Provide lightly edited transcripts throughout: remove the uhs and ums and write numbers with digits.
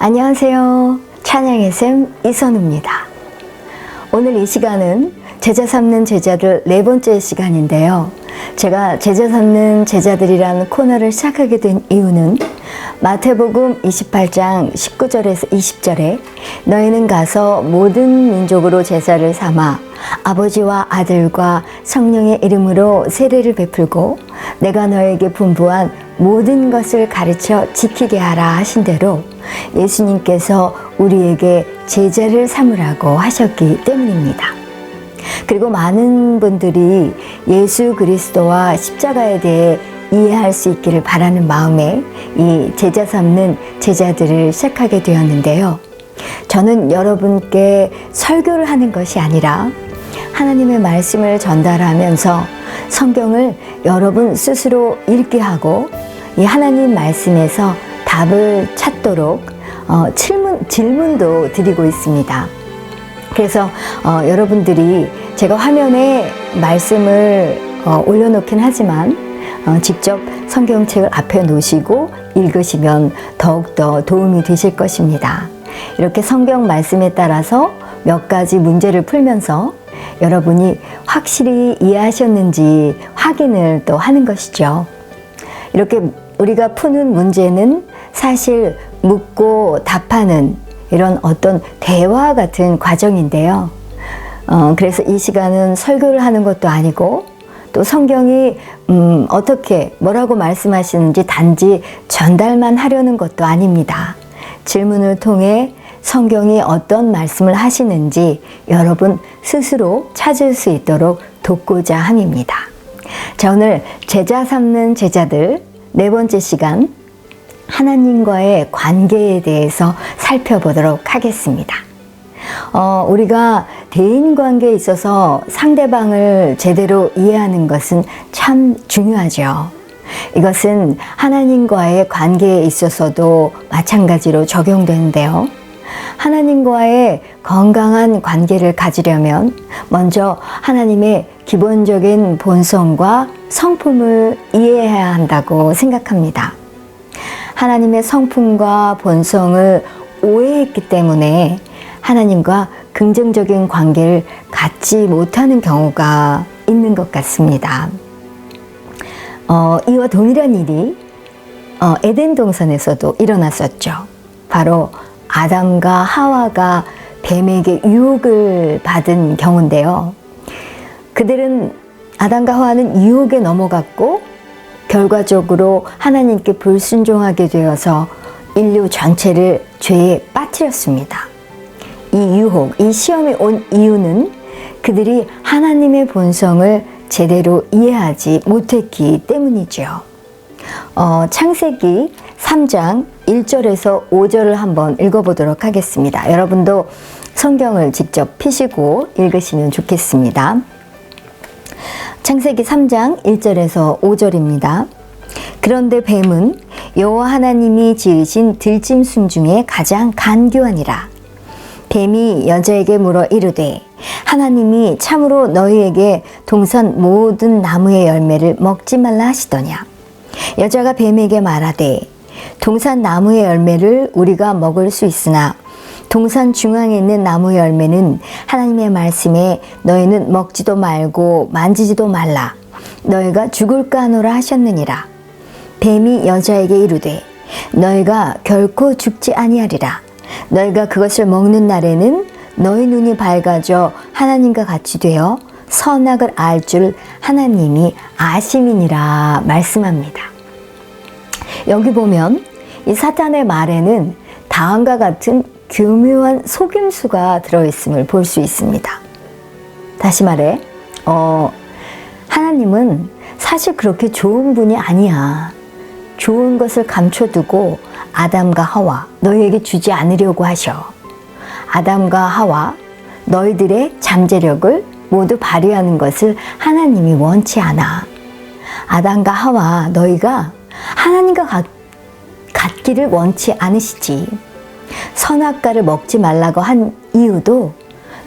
안녕하세요. 찬양의 샘 이선우입니다. 오늘 이 시간은 제자 삼는 제자들 네 번째 시간인데요. 제가 제자 삼는 제자들이라는 코너를 시작하게 된 이유는 마태복음 28장 19절에서 20절에 너희는 가서 모든 민족으로 제자를 삼아 아버지와 아들과 성령의 이름으로 세례를 베풀고 내가 너에게 분부한 모든 것을 가르쳐 지키게 하라 하신 대로 예수님께서 우리에게 제자를 삼으라고 하셨기 때문입니다. 그리고 많은 분들이 예수 그리스도와 십자가에 대해 이해할 수 있기를 바라는 마음에 이 제자 삼는 제자들을 시작하게 되었는데요. 저는 여러분께 설교를 하는 것이 아니라 하나님의 말씀을 전달하면서 성경을 여러분 스스로 읽게 하고 이 하나님 말씀에서 답을 찾도록 질문도 드리고 있습니다. 그래서 여러분들이 제가 화면에 말씀을 올려놓긴 하지만 직접 성경책을 앞에 놓으시고 읽으시면 더욱더 도움이 되실 것입니다. 이렇게 성경 말씀에 따라서 몇 가지 문제를 풀면서 여러분이 확실히 이해하셨는지 확인을 또 하는 것이죠. 이렇게 우리가 푸는 문제는 사실 묻고 답하는 이런 어떤 대화 같은 과정인데요. 그래서 이 시간은 설교를 하는 것도 아니고 또 성경이 어떻게 뭐라고 말씀하시는지 단지 전달만 하려는 것도 아닙니다. 질문을 통해 성경이 어떤 말씀을 하시는지 여러분 스스로 찾을 수 있도록 돕고자 함입니다. 자, 오늘 제자 삼는 제자들 네 번째 시간 하나님과의 관계에 대해서 살펴보도록 하겠습니다. 우리가 대인관계에 있어서 상대방을 제대로 이해하는 것은 참 중요하죠. 이것은 하나님과의 관계에 있어서도 마찬가지로 적용되는데요. 하나님과의 건강한 관계를 가지려면 먼저 하나님의 기본적인 본성과 성품을 이해해야 한다고 생각합니다. 하나님의 성품과 본성을 오해했기 때문에 하나님과 긍정적인 관계를 갖지 못하는 경우가 있는 것 같습니다. 이와 동일한 일이 에덴 동산에서도 일어났었죠. 바로 아담과 하와가 뱀에게 유혹을 받은 경우인데요. 그들은 아담과 하와는 유혹에 넘어갔고 결과적으로 하나님께 불순종하게 되어서 인류 전체를 죄에 빠뜨렸습니다. 이 유혹, 이 시험이 온 이유는 그들이 하나님의 본성을 제대로 이해하지 못했기 때문이죠. 창세기 3장 1절에서 5절을 한번 읽어보도록 하겠습니다. 여러분도 성경을 직접 펴시고 읽으시면 좋겠습니다. 창세기 3장 1절에서 5절입니다. 그런데 뱀은 여호와 하나님이 지으신 들짐승 중에 가장 간교하니라. 뱀이 여자에게 물어 이르되 하나님이 참으로 너희에게 동산 모든 나무의 열매를 먹지 말라 하시더냐. 여자가 뱀에게 말하되 동산 나무의 열매를 우리가 먹을 수 있으나 동산 중앙에 있는 나무 열매는 하나님의 말씀에 너희는 먹지도 말고 만지지도 말라. 너희가 죽을까 하노라 하셨느니라. 뱀이 여자에게 이르되 너희가 결코 죽지 아니하리라. 너희가 그것을 먹는 날에는 너희 눈이 밝아져 하나님과 같이 되어 선악을 알 줄 하나님이 아심이니라 말씀합니다. 여기 보면 이 사탄의 말에는 다음과 같은 교묘한 속임수가 들어있음을 볼 수 있습니다. 다시 말해 하나님은 사실 그렇게 좋은 분이 아니야. 좋은 것을 감춰두고 아담과 하와 너희에게 주지 않으려고 하셔. 아담과 하와 너희들의 잠재력을 모두 발휘하는 것을 하나님이 원치 않아. 아담과 하와 너희가 하나님과 같기를 원치 않으시지. 선악과를 먹지 말라고 한 이유도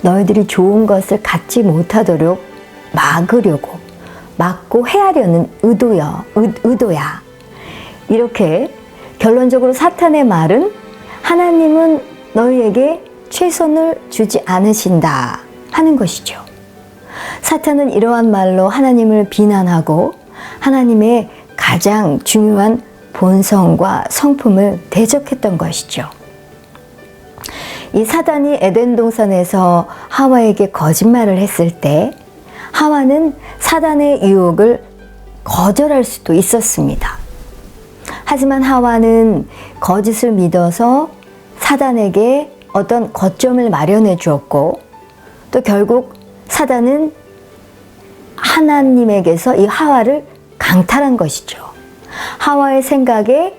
너희들이 좋은 것을 갖지 못하도록 막고 해하려는 의도야. 이렇게 결론적으로 사탄의 말은 하나님은 너희에게 최선을 주지 않으신다 하는 것이죠. 사탄은 이러한 말로 하나님을 비난하고 하나님의 가장 중요한 본성과 성품을 대적했던 것이죠. 이 사단이 에덴 동산에서 하와에게 거짓말을 했을 때 하와는 사단의 유혹을 거절할 수도 있었습니다. 하지만 하와는 거짓을 믿어서 사단에게 어떤 거점을 마련해 주었고 또 결국 사단은 하나님에게서 이 하와를 강탈한 것이죠. 하와의 생각에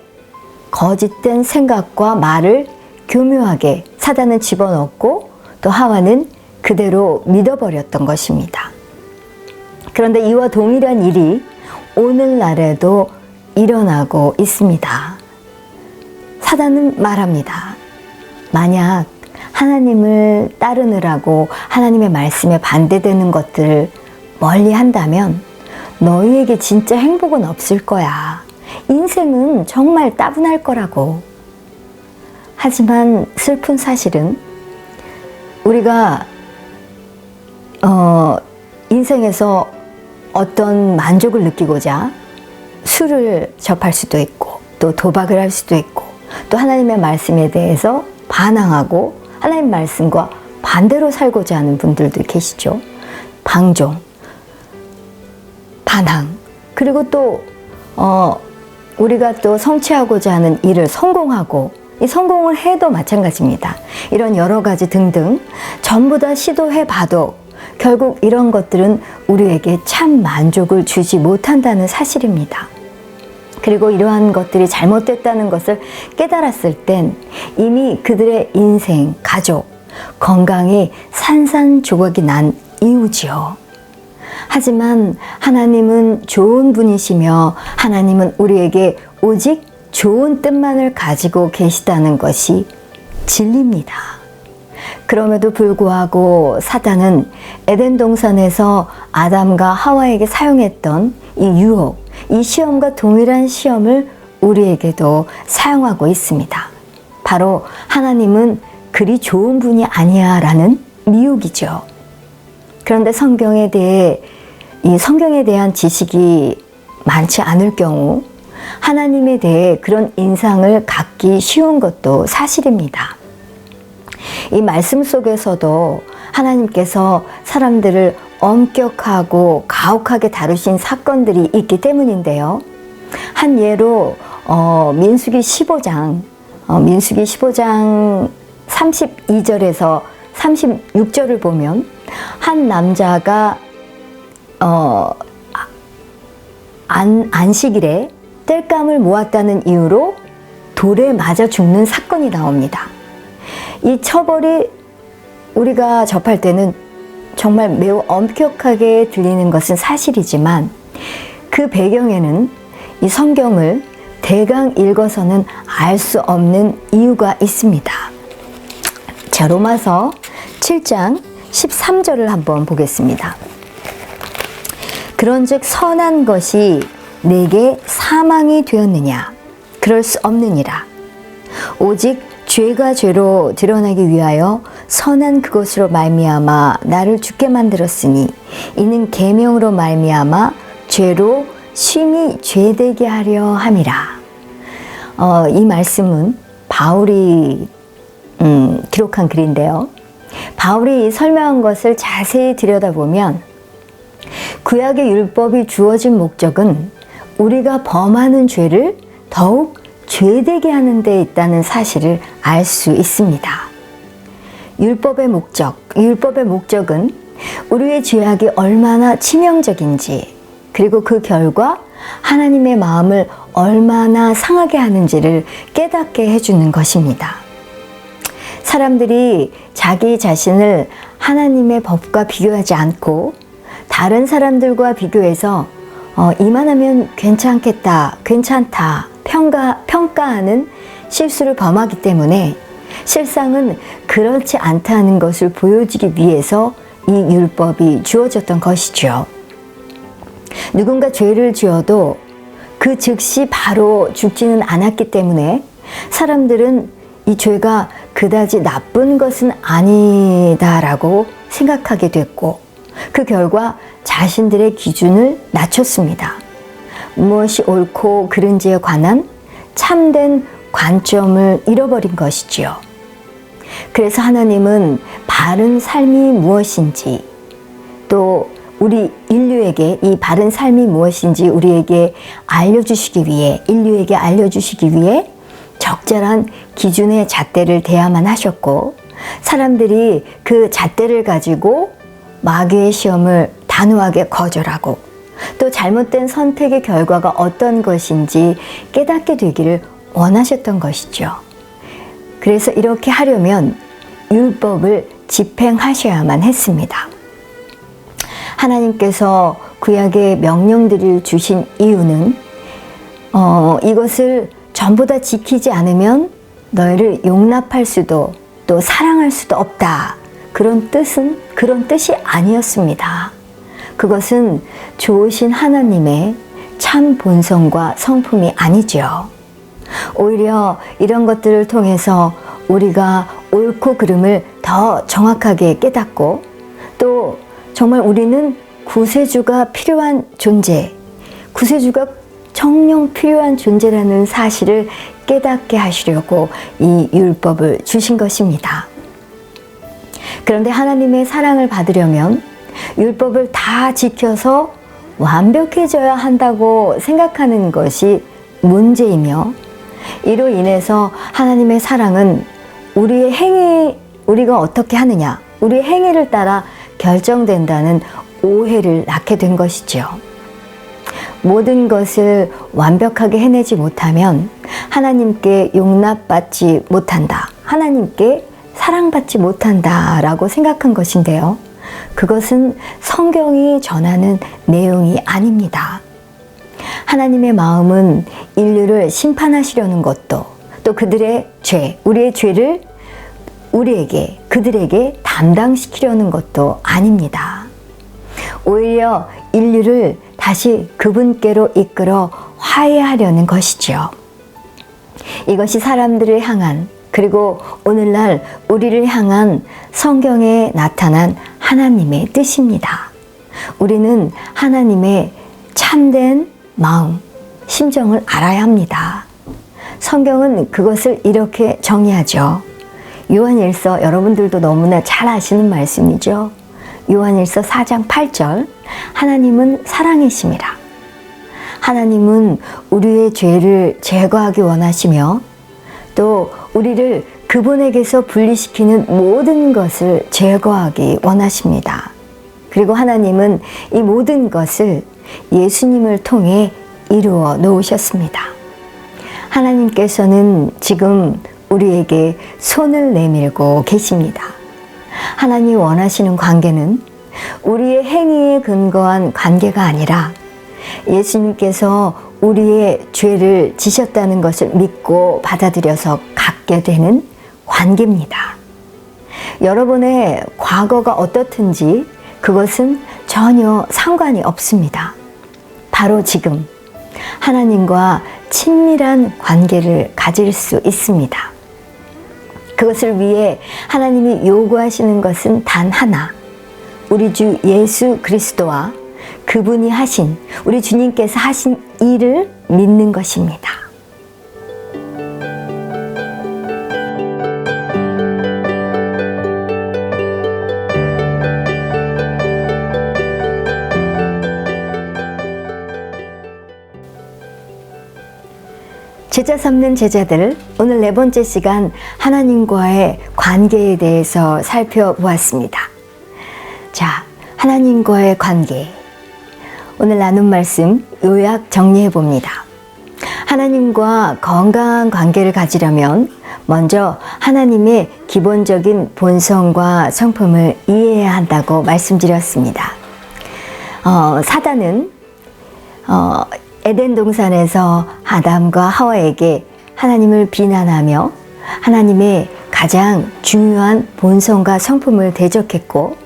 거짓된 생각과 말을 교묘하게 사단은 집어넣고 또 하와는 그대로 믿어버렸던 것입니다. 그런데 이와 동일한 일이 오늘날에도 일어나고 있습니다. 사단은 말합니다. 만약 하나님을 따르느라고 하나님의 말씀에 반대되는 것들을 멀리 한다면 너희에게 진짜 행복은 없을 거야. 인생은 정말 따분할 거라고. 하지만 슬픈 사실은 우리가 인생에서 어떤 만족을 느끼고자 술을 접할 수도 있고 또 도박을 할 수도 있고 또 하나님의 말씀에 대해서 반항하고 하나님 말씀과 반대로 살고자 하는 분들도 계시죠. 방종, 반항, 그리고 또 우리가 또 성취하고자 하는 일을 성공하고 이 성공을 해도 마찬가지입니다. 이런 여러 가지 등등 전부 다 시도해봐도 결국 이런 것들은 우리에게 참 만족을 주지 못한다는 사실입니다. 그리고 이러한 것들이 잘못됐다는 것을 깨달았을 땐 이미 그들의 인생, 가족, 건강이 산산조각이 난 이유지요. 하지만 하나님은 좋은 분이시며 하나님은 우리에게 오직 좋은 뜻만을 가지고 계시다는 것이 진리입니다. 그럼에도 불구하고 사단은 에덴 동산에서 아담과 하와에게 사용했던 이 유혹, 이 시험과 동일한 시험을 우리에게도 사용하고 있습니다. 바로 하나님은 그리 좋은 분이 아니야 라는 미혹이죠. 그런데 성경에 대한 지식이 많지 않을 경우 하나님에 대해 그런 인상을 갖기 쉬운 것도 사실입니다. 이 말씀 속에서도 하나님께서 사람들을 엄격하고 가혹하게 다루신 사건들이 있기 때문인데요. 한 예로 민수기 15장 32절에서 36절을 보면 한 남자가 안식일에 땔감을 모았다는 이유로 돌에 맞아 죽는 사건이 나옵니다. 이 처벌이 우리가 접할 때는 정말 매우 엄격하게 들리는 것은 사실이지만 그 배경에는 이 성경을 대강 읽어서는 알 수 없는 이유가 있습니다. 자, 로마서 7장 13절을 한번 보겠습니다. 그런즉 선한 것이 내게 사망이 되었느냐? 그럴 수 없느니라. 오직 죄가 죄로 드러나기 위하여 선한 그것으로 말미암아 나를 죽게 만들었으니 이는 계명으로 말미암아 죄로 심히 죄되게 하려 함이라. 이 말씀은 바울이 기록한 글인데요. 바울이 설명한 것을 자세히 들여다보면 구약의 율법이 주어진 목적은 우리가 범하는 죄를 더욱 죄되게 하는 데 있다는 사실을 알 수 있습니다. 율법의 목적은 우리의 죄악이 얼마나 치명적인지 그리고 그 결과 하나님의 마음을 얼마나 상하게 하는지를 깨닫게 해주는 것입니다. 사람들이 자기 자신을 하나님의 법과 비교하지 않고 다른 사람들과 비교해서 이만하면 괜찮겠다, 괜찮다 평가하는 실수를 범하기 때문에 실상은 그렇지 않다는 것을 보여주기 위해서 이 율법이 주어졌던 것이죠. 누군가 죄를 지어도 그 즉시 바로 죽지는 않았기 때문에 사람들은 이 죄가 그다지 나쁜 것은 아니다라고 생각하게 됐고, 그 결과 자신들의 기준을 낮췄습니다. 무엇이 옳고 그른지에 관한 참된 관점을 잃어버린 것이지요. 그래서 하나님은 바른 삶이 무엇인지, 또 우리 인류에게 이 바른 삶이 무엇인지 우리에게 알려주시기 위해, 인류에게 알려주시기 위해 적절한 기준의 잣대를 대야만 하셨고, 사람들이 그 잣대를 가지고 마귀의 시험을 단호하게 거절하고, 또 잘못된 선택의 결과가 어떤 것인지 깨닫게 되기를 원하셨던 것이죠. 그래서 이렇게 하려면 율법을 집행하셔야만 했습니다. 하나님께서 구약의 명령들을 주신 이유는 이것을 전부 다 지키지 않으면 너희를 용납할 수도 또 사랑할 수도 없다. 그런 뜻이 아니었습니다. 그것은 좋으신 하나님의 참 본성과 성품이 아니죠. 오히려 이런 것들을 통해서 우리가 옳고 그름을 더 정확하게 깨닫고, 또 정말 우리는 구세주가 필요한 존재, 구세주가 정녕 필요한 존재라는 사실을 깨닫게 하시려고 이 율법을 주신 것입니다. 그런데 하나님의 사랑을 받으려면 율법을 다 지켜서 완벽해져야 한다고 생각하는 것이 문제이며, 이로 인해서 하나님의 사랑은 우리가 어떻게 하느냐, 우리의 행위를 따라 결정된다는 오해를 낳게 된 것이죠. 모든 것을 완벽하게 해내지 못하면 하나님께 용납받지 못한다, 하나님께 사랑받지 못한다라고 생각한 것인데요. 그것은 성경이 전하는 내용이 아닙니다. 하나님의 마음은 인류를 심판하시려는 것도, 또 그들의 죄, 우리의 죄를 그들에게 담당시키려는 것도 아닙니다. 오히려 인류를 다시 그분께로 이끌어 화해하려는 것이죠. 이것이 사람들을 향한, 그리고 오늘날 우리를 향한 성경에 나타난 하나님의 뜻입니다. 우리는 하나님의 참된 마음, 심정을 알아야 합니다. 성경은 그것을 이렇게 정의하죠. 요한일서, 여러분들도 너무나 잘 아시는 말씀이죠. 요한일서 4장 8절, 하나님은 사랑이심이라. 하나님은 우리의 죄를 제거하기 원하시며, 또 우리를 그분에게서 분리시키는 모든 것을 제거하기 원하십니다. 그리고 하나님은 이 모든 것을 예수님을 통해 이루어 놓으셨습니다. 하나님께서는 지금 우리에게 손을 내밀고 계십니다. 하나님이 원하시는 관계는 우리의 행위에 근거한 관계가 아니라 예수님께서 우리의 죄를 지셨다는 것을 믿고 받아들여서 갖게 되는 관계입니다. 여러분의 과거가 어떻든지 그것은 전혀 상관이 없습니다. 바로 지금 하나님과 친밀한 관계를 가질 수 있습니다. 그것을 위해 하나님이 요구하시는 것은 단 하나, 우리 주 예수 그리스도와 그분이 하신, 우리 주님께서 하신 일을 믿는 것입니다. 제자 삼는 제자들, 오늘 4번째 시간 하나님과의 관계에 대해서 살펴보았습니다. 자, 하나님과의 관계. 오늘 나눈 말씀 요약 정리해 봅니다. 하나님과 건강한 관계를 가지려면 먼저 하나님의 기본적인 본성과 성품을 이해해야 한다고 말씀드렸습니다. 사단은 에덴 동산에서 아담과 하와에게 하나님을 비난하며 하나님의 가장 중요한 본성과 성품을 대적했고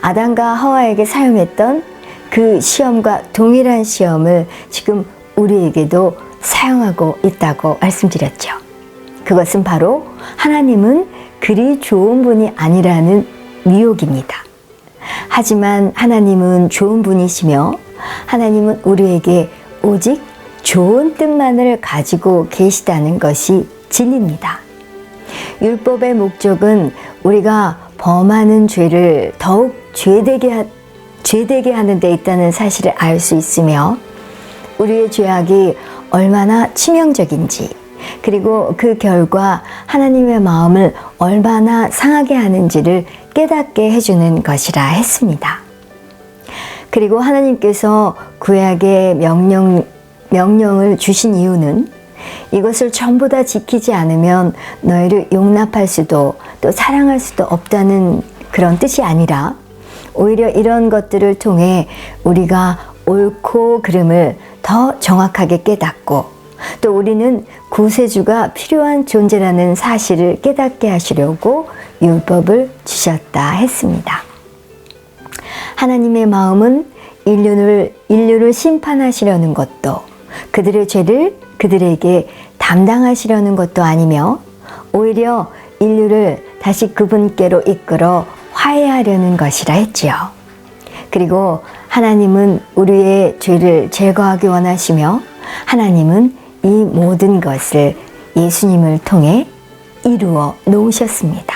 아담과 하와에게 사용했던 그 시험과 동일한 시험을 지금 우리에게도 사용하고 있다고 말씀드렸죠. 그것은 바로 하나님은 그리 좋은 분이 아니라는 미혹입니다. 하지만 하나님은 좋은 분이시며 하나님은 우리에게 오직 좋은 뜻만을 가지고 계시다는 것이 진리입니다. 율법의 목적은 우리가 범하는 죄를 더욱 죄되게 하는 데 있다는 사실을 알 수 있으며 우리의 죄악이 얼마나 치명적인지 그리고 그 결과 하나님의 마음을 얼마나 상하게 하는지를 깨닫게 해주는 것이라 했습니다. 그리고 하나님께서 구약의 명령을 주신 이유는 이것을 전부 다 지키지 않으면 너희를 용납할 수도 또 사랑할 수도 없다는 그런 뜻이 아니라 오히려 이런 것들을 통해 우리가 옳고 그름을 더 정확하게 깨닫고 또 우리는 구세주가 필요한 존재라는 사실을 깨닫게 하시려고 율법을 주셨다 했습니다. 하나님의 마음은 인류를 심판하시려는 것도 그들의 죄를 그들에게 담당하시려는 것도 아니며 오히려 인류를 다시 그분께로 이끌어 화해하려는 것이라 했지요. 그리고 하나님은 우리의 죄를 제거하기 원하시며 하나님은 이 모든 것을 예수님을 통해 이루어 놓으셨습니다.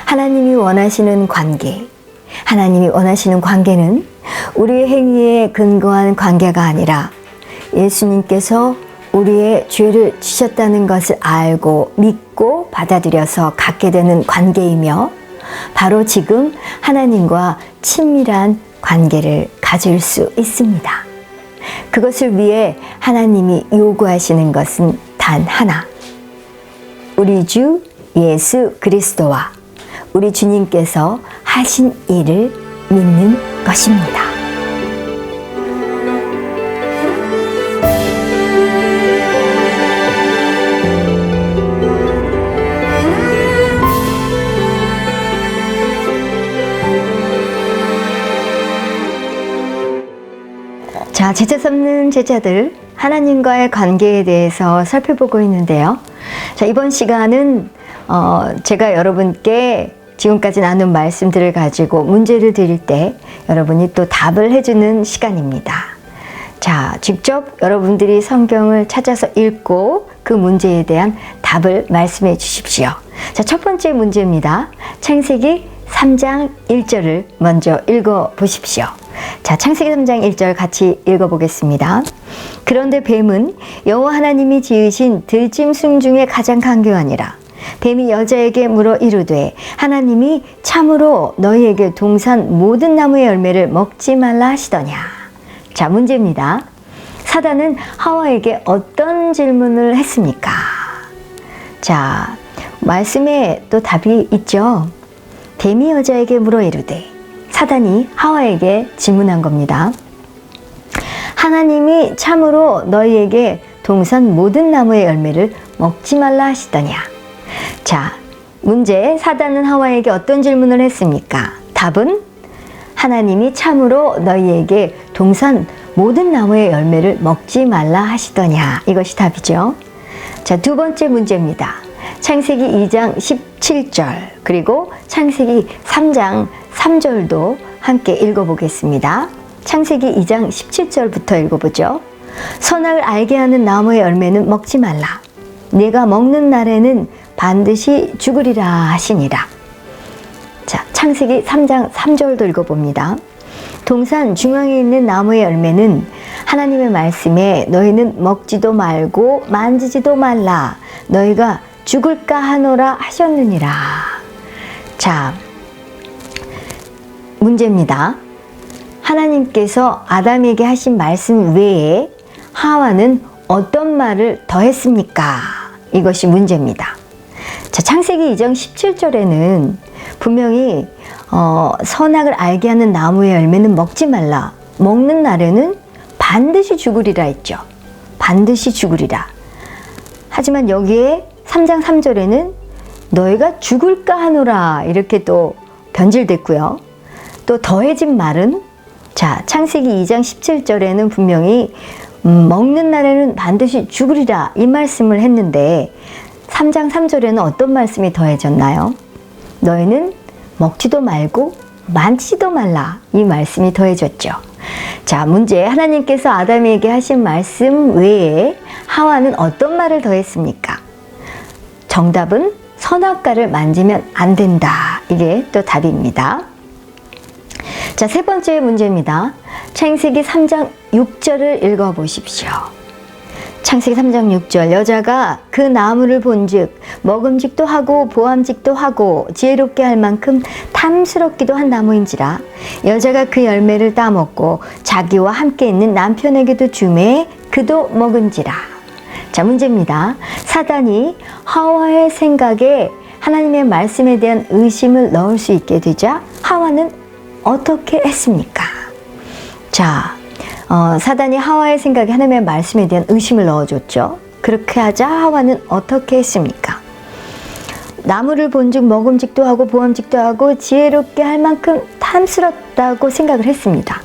하나님이 원하시는 관계는 우리의 행위에 근거한 관계가 아니라 예수님께서 우리의 죄를 지셨다는 것을 알고 믿고 받아들여서 갖게 되는 관계이며 바로 지금 하나님과 친밀한 관계를 가질 수 있습니다. 그것을 위해 하나님이 요구하시는 것은 단 하나, 우리 주 예수 그리스도와 우리 주님께서 하신 일을 믿는 것입니다. 자, 제자 삼는 제자들, 하나님과의 관계에 대해서 살펴보고 있는데요. 자, 이번 시간은 제가 여러분께 지금까지 나눈 말씀들을 가지고 문제를 드릴 때 여러분이 또 답을 해주는 시간입니다. 자, 직접 여러분들이 성경을 찾아서 읽고 그 문제에 대한 답을 말씀해 주십시오. 자, 첫 번째 문제입니다. 창세기 3장 1절을 먼저 읽어 보십시오. 자, 창세기 3장 1절 같이 읽어보겠습니다. 그런데 뱀은 여호와 하나님이 지으신 들짐승 중에 가장 간교하니라. 뱀이 여자에게 물어 이르되 하나님이 참으로 너희에게 동산 모든 나무의 열매를 먹지 말라 하시더냐. 자, 문제입니다. 사단은 하와에게 어떤 질문을 했습니까? 자, 말씀에 또 답이 있죠. 뱀이 여자에게 물어 이르되, 사단이 하와에게 질문한 겁니다. 하나님이 참으로 너희에게 동산 모든 나무의 열매를 먹지 말라 하시더냐. 자, 문제, 사단은 하와에게 어떤 질문을 했습니까? 답은 하나님이 참으로 너희에게 동산 모든 나무의 열매를 먹지 말라 하시더냐. 이것이 답이죠. 자, 두 번째 문제입니다. 창세기 2장 17절 그리고 창세기 3장 3절도 함께 읽어보겠습니다. 창세기 2장 17절부터 읽어보죠. 선악을 알게 하는 나무의 열매는 먹지 말라. 네가 먹는 날에는 반드시 죽으리라 하시니라. 자, 창세기 3장 3절도 읽어봅니다. 동산 중앙에 있는 나무의 열매는 하나님의 말씀에 너희는 먹지도 말고 만지지도 말라. 너희가 죽을까 하노라 하셨느니라. 자, 문제입니다. 하나님께서 아담에게 하신 말씀 외에 하와는 어떤 말을 더 했습니까? 이것이 문제입니다. 자, 창세기 2장 17절에는 분명히 선악을 알게 하는 나무의 열매는 먹지 말라. 먹는 날에는 반드시 죽으리라 했죠. 반드시 죽으리라. 하지만 여기에 3장 3절에는 너희가 죽을까 하노라 이렇게 또 변질됐고요. 또 더해진 말은 자 창세기 2장 17절에는 분명히 먹는 날에는 반드시 죽으리라 이 말씀을 했는데 3장 3절에는 어떤 말씀이 더해졌나요? 너희는 먹지도 말고 만지지도 말라 이 말씀이 더해졌죠. 자 문제 하나님께서 아담에게 하신 말씀 외에 하와는 어떤 말을 더했습니까? 정답은 선악과를 만지면 안 된다. 이게 또 답입니다. 자, 세 번째 문제입니다. 창세기 3장 6절을 읽어보십시오. 창세기 3장 6절 여자가 그 나무를 본즉 먹음직도 하고 보암직도 하고 지혜롭게 할 만큼 탐스럽기도 한 나무인지라 여자가 그 열매를 따먹고 자기와 함께 있는 남편에게도 주매 그도 먹은지라. 자 문제입니다. 사단이 하와의 생각에 하나님의 말씀에 대한 의심을 넣을 수 있게 되자 하와는 어떻게 했습니까? 자 사단이 하와의 생각에 하나님의 말씀에 대한 의심을 넣어줬죠. 그렇게 하자 하와는 어떻게 했습니까? 나무를 본즉 먹음직도 하고 보암직도 하고 지혜롭게 할 만큼 탐스럽다고 생각을 했습니다.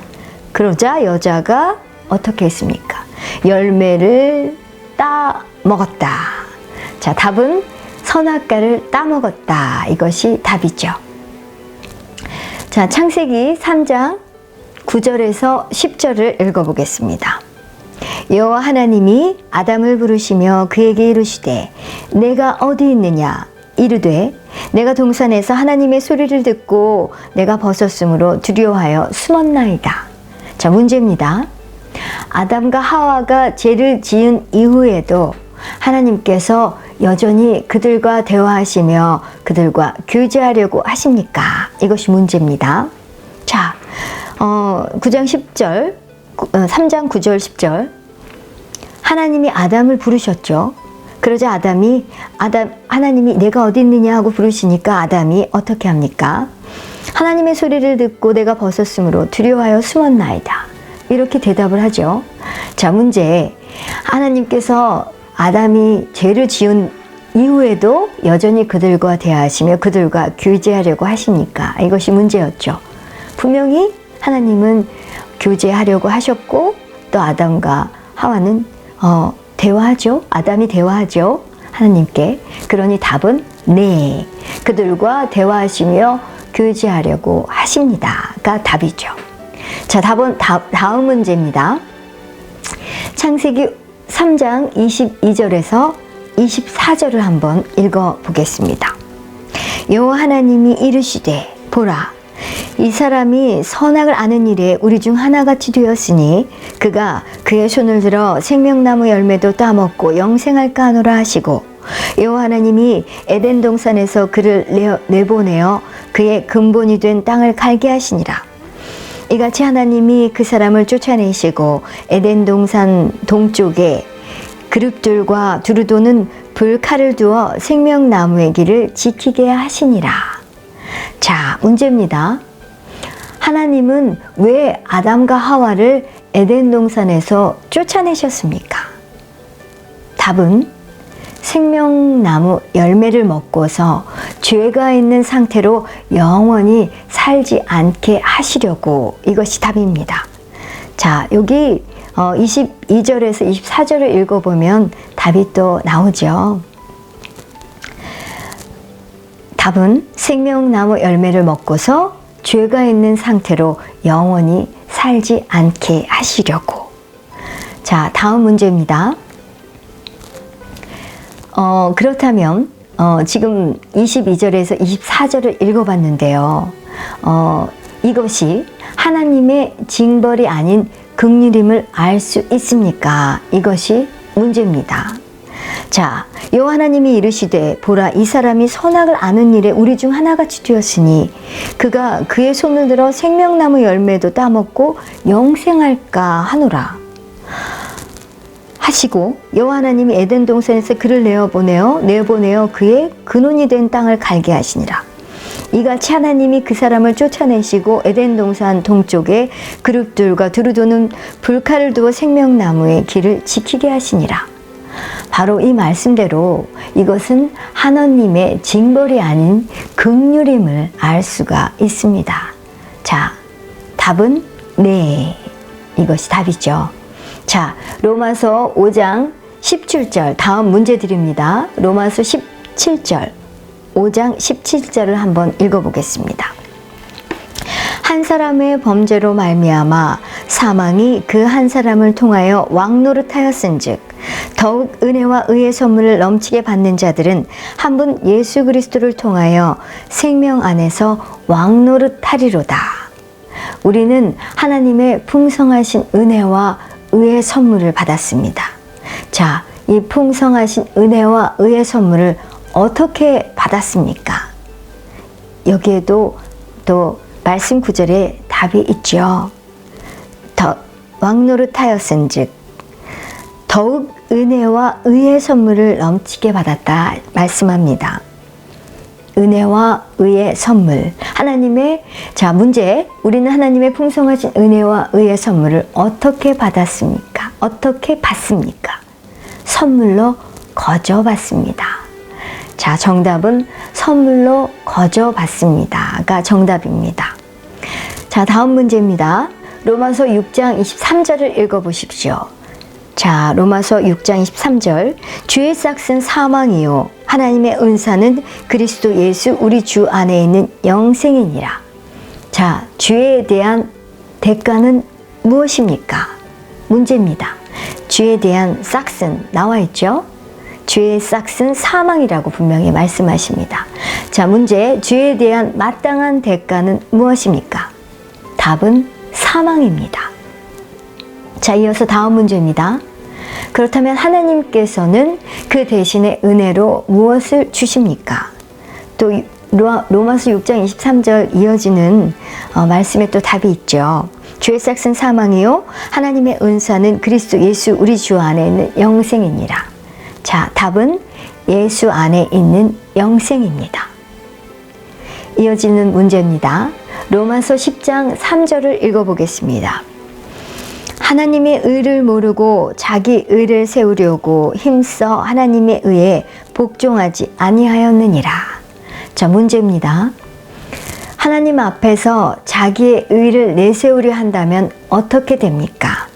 그러자 여자가 어떻게 했습니까? 열매를 따 먹었다. 자, 답은 선악과를 따 먹었다. 이것이 답이죠. 자, 창세기 3장 9절에서 10절을 읽어보겠습니다. 여호와 하나님이 아담을 부르시며 그에게 이르시되 내가 어디 있느냐 이르되 내가 동산에서 하나님의 소리를 듣고 내가 벗었으므로 두려워하여 숨었나이다. 자 문제입니다. 아담과 하와가 죄를 지은 이후에도 하나님께서 여전히 그들과 대화하시며 그들과 교제하려고 하십니까? 이것이 문제입니다. 자 9장 10절 3장 9절 10절 하나님이 아담을 부르셨죠. 그러자 하나님이 내가 어디 있느냐 하고 부르시니까 아담이 어떻게 합니까? 하나님의 소리를 듣고 내가 벗었으므로 두려워하여 숨었나이다. 이렇게 대답을 하죠. 자 문제 하나님께서 아담이 죄를 지은 이후에도 여전히 그들과 대화하시며 그들과 교제하려고 하십니까? 이것이 문제였죠. 분명히 하나님은 교제하려고 하셨고 또 아담과 하와는 대화하죠. 아담이 대화하죠. 하나님께. 그러니 답은 네. 그들과 대화하시며 교제하려고 하십니다가 답이죠. 자, 답은 다음 문제입니다. 창세기 3장 22절에서 24절을 한번 읽어보겠습니다. 여호와 하나님이 이르시되 보라 이 사람이 선악을 아는 일에 우리 중 하나같이 되었으니 그가 그의 손을 들어 생명나무 열매도 따먹고 영생할까 하노라 하시고 여호와 하나님이 에덴 동산에서 그를 내보내어 그의 근본이 된 땅을 갈게 하시니라. 이같이 하나님이 그 사람을 쫓아내시고 에덴 동산 동쪽에 그룹들과 두루 도는 불칼을 두어 생명나무의 길을 지키게 하시니라. 자, 문제입니다. 하나님은 왜 아담과 하와를 에덴 동산에서 쫓아내셨습니까? 답은 생명나무 열매를 먹고서 죄가 있는 상태로 영원히 살지 않게 하시려고 이것이 답입니다. 자, 여기 22절에서 24절을 읽어보면 답이 또 나오죠. 답은 생명나무 열매를 먹고서 죄가 있는 상태로 영원히 살지 않게 하시려고. 자, 다음 문제입니다. 그렇다면 지금 22절에서 24절을 읽어봤는데요. 이것이 하나님의 징벌이 아닌 긍휼임을 알 수 있습니까? 이것이 문제입니다. 자, 여호와 하나님이 이르시되 보라 이 사람이 선악을 아는 일에 우리 중 하나같이 되었으니 그가 그의 손을 들어 생명나무 열매도 따먹고 영생할까 하노라 하시고 여호와 하나님이 에덴 동산에서 그를 내보내어 그의 근원이 된 땅을 갈게 하시니라. 이같이 하나님이 그 사람을 쫓아내시고 에덴 동산 동쪽에 그룹들과 두루 도는 불칼을 두어 생명나무의 길을 지키게 하시니라. 바로 이 말씀대로 이것은 하나님의 징벌이 아닌 긍휼임을 알 수가 있습니다. 자, 답은 네. 이것이 답이죠. 자, 로마서 5장 17절 다음 문제 드립니다. 로마서 17절 5장 17절을 한번 읽어보겠습니다. 한 사람의 범죄로 말미암아 사망이 그 한 사람을 통하여 왕노릇하였은즉 더욱 은혜와 의의 선물을 넘치게 받는 자들은 한 분 예수 그리스도를 통하여 생명 안에서 왕노릇하리로다. 우리는 하나님의 풍성하신 은혜와 의의 선물을 받았습니다. 자, 이 풍성하신 은혜와 의의 선물을 어떻게 받았습니까? 여기에도 또 말씀 구절에 답이 있죠. 왕노릇하였은즉 더욱 은혜와 의의 선물을 넘치게 받았다 말씀합니다. 은혜와 의의 선물. 하나님의, 자, 문제. 우리는 하나님의 풍성하신 은혜와 의의 선물을 어떻게 받았습니까? 어떻게 받습니까? 선물로 거저 받습니다. 자, 정답은 선물로 거저 받습니다가 정답입니다. 자, 다음 문제입니다. 로마서 6장 23절을 읽어보십시오. 자, 로마서 6장 23절. 주의 싹은 사망이요 하나님의 은사는 그리스도 예수 우리 주 안에 있는 영생이니라. 자, 주에 대한 대가는 무엇입니까? 문제입니다. 주에 대한 싹은 나와 있죠? 주의 싹은 사망이라고 분명히 말씀하십니다. 자, 문제. 주에 대한 마땅한 대가는 무엇입니까? 답은 사망입니다. 자, 이어서 다음 문제입니다. 그렇다면 하나님께서는 그 대신에 은혜로 무엇을 주십니까? 또 로마서 6장 23절 이어지는 말씀에 또 답이 있죠. 주의 싹은 사망이요 하나님의 은사는 그리스도 예수 우리 주 안에 있는 영생이니라. 자, 답은 예수 안에 있는 영생입니다. 이어지는 문제입니다. 로마서 10장 3절을 읽어보겠습니다. 하나님의 의를 모르고 자기 의를 세우려고 힘써 하나님의 의에 복종하지 아니하였느니라. 자, 문제입니다. 하나님 앞에서 자기의 의를 내세우려 한다면 어떻게 됩니까?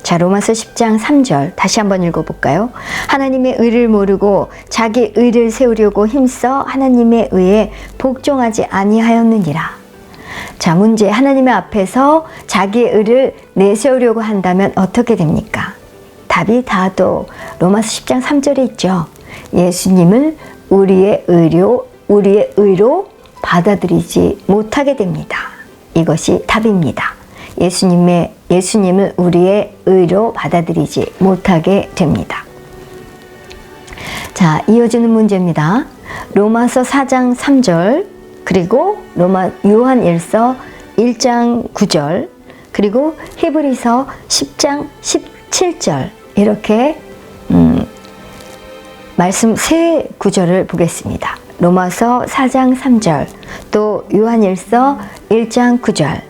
자, 로마서 10장 3절 다시 한번 읽어볼까요? 하나님의 의를 모르고 자기 의를 세우려고 힘써 하나님의 의에 복종하지 아니하였느니라. 자, 문제. 하나님의 앞에서 자기의 의를 내세우려고 한다면 어떻게 됩니까? 답이 다도 로마서 10장 3절에 있죠. 예수님을 우리의 의로 받아들이지 못하게 됩니다. 이것이 답입니다. 예수님을 우리의 의로 받아들이지 못하게 됩니다. 자, 이어지는 문제입니다. 로마서 4장 3절 그리고 요한일서 1장 9절 그리고 히브리서 10장 17절 이렇게 말씀 세 구절을 보겠습니다. 로마서 4장 3절 또 요한일서 1장 9절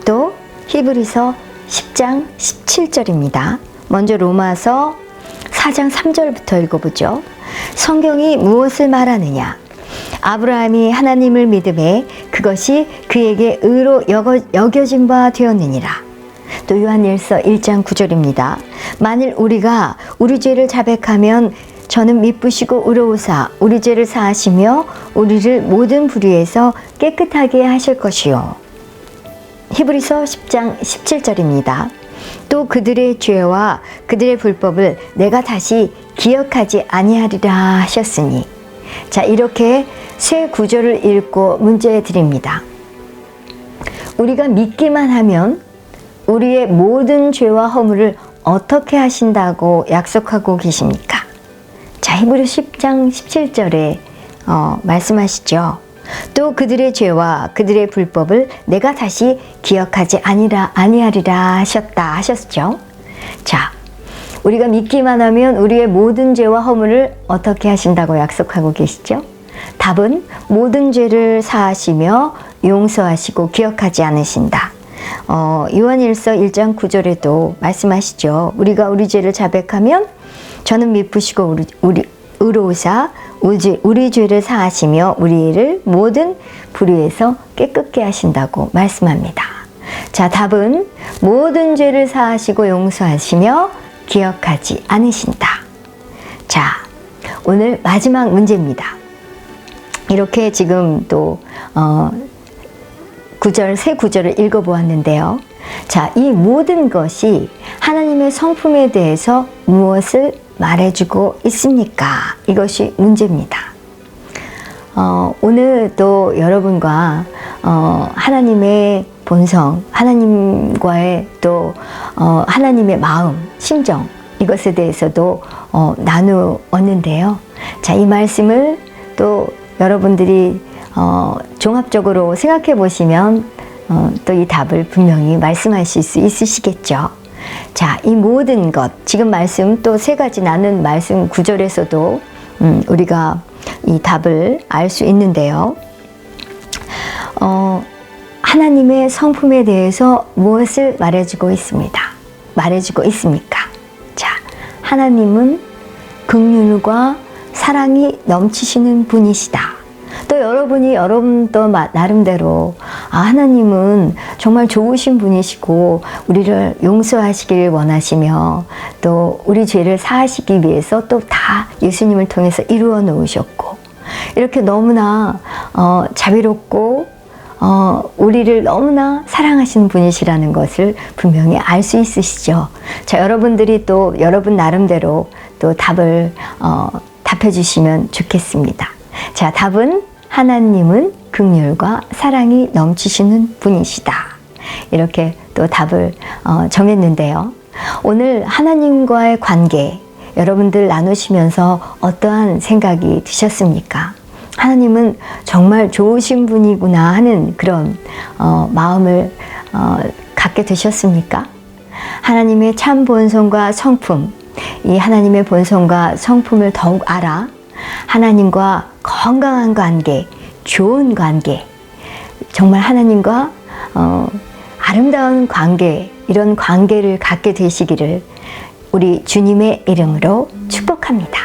또 히브리서 10장 17절입니다. 먼저 로마서 4장 3절부터 읽어보죠. 성경이 무엇을 말하느냐? 아브라함이 하나님을 믿음에 그것이 그에게 의로 여겨진 바 되었느니라. 또 요한일서 1장 9절입니다. 만일 우리가 우리 죄를 자백하면 저는 미쁘시고 의로우사 우리 죄를 사하시며 우리를 모든 불의에서 깨끗하게 하실 것이요. 히브리서 10장 17절입니다. 또 그들의 죄와 그들의 불법을 내가 다시 기억하지 아니하리라 하셨으니. 자, 이렇게 세 구절을 읽고 문제 드립니다. 우리가 믿기만 하면 우리의 모든 죄와 허물을 어떻게 하신다고 약속하고 계십니까? 자, 히브리 10장 17절에 말씀하시죠. 또 그들의 죄와 그들의 불법을 내가 다시 기억하지 아니하리라 하셨죠. 자, 우리가 믿기만 하면 우리의 모든 죄와 허물을 어떻게 하신다고 약속하고 계시죠? 답은 모든 죄를 사하시며 용서하시고 기억하지 않으신다. 요한일서 1장 9절에도 말씀하시죠. 우리가 우리 죄를 자백하면 저는 미쁘시고 의로우사 우리 죄를 사하시며 우리를 모든 불의에서 깨끗게 하신다고 말씀합니다. 자, 답은 모든 죄를 사하시고 용서하시며 기억하지 않으신다. 자, 오늘 마지막 문제입니다. 이렇게 지금 또 새 구절을 읽어보았는데요. 자, 이 모든 것이 하나님의 성품에 대해서 무엇을 말해주고 있습니까? 이것이 문제입니다. 오늘 또 여러분과 하나님의 본성, 하나님과의 또 하나님의 마음, 심정, 이것에 대해서도 나누었는데요. 자, 이 말씀을 또 여러분들이 종합적으로 생각해 보시면 또 이 답을 분명히 말씀하실 수 있으시겠죠. 자, 이 모든 것, 지금 말씀 또 세 가지 나눈 말씀 구절에서도 우리가 이 답을 알 수 있는데요. 하나님의 성품에 대해서 무엇을 말해주고 있습니다. 말해주고 있습니까? 자, 하나님은 긍휼과 사랑이 넘치시는 분이시다. 또 여러분도 나름대로 하나님은 정말 좋으신 분이시고 우리를 용서하시길 원하시며 또 우리 죄를 사하시기 위해서 또 다 예수님을 통해서 이루어 놓으셨고 이렇게 너무나 자비롭고 우리를 너무나 사랑하시는 분이시라는 것을 분명히 알 수 있으시죠. 자, 여러분들이 또 여러분 나름대로 또 답을 답해 주시면 좋겠습니다. 자, 답은 하나님은 긍휼과 사랑이 넘치시는 분이시다. 이렇게 또 답을 정했는데요. 오늘 하나님과의 관계 여러분들 나누시면서 어떠한 생각이 드셨습니까? 하나님은 정말 좋으신 분이구나 하는 그런 마음을 갖게 되셨습니까? 하나님의 참 본성과 성품, 이 하나님의 본성과 성품을 더욱 알아 하나님과 건강한 관계, 좋은 관계, 정말 하나님과 아름다운 관계, 이런 관계를 갖게 되시기를 우리 주님의 이름으로 축복합니다.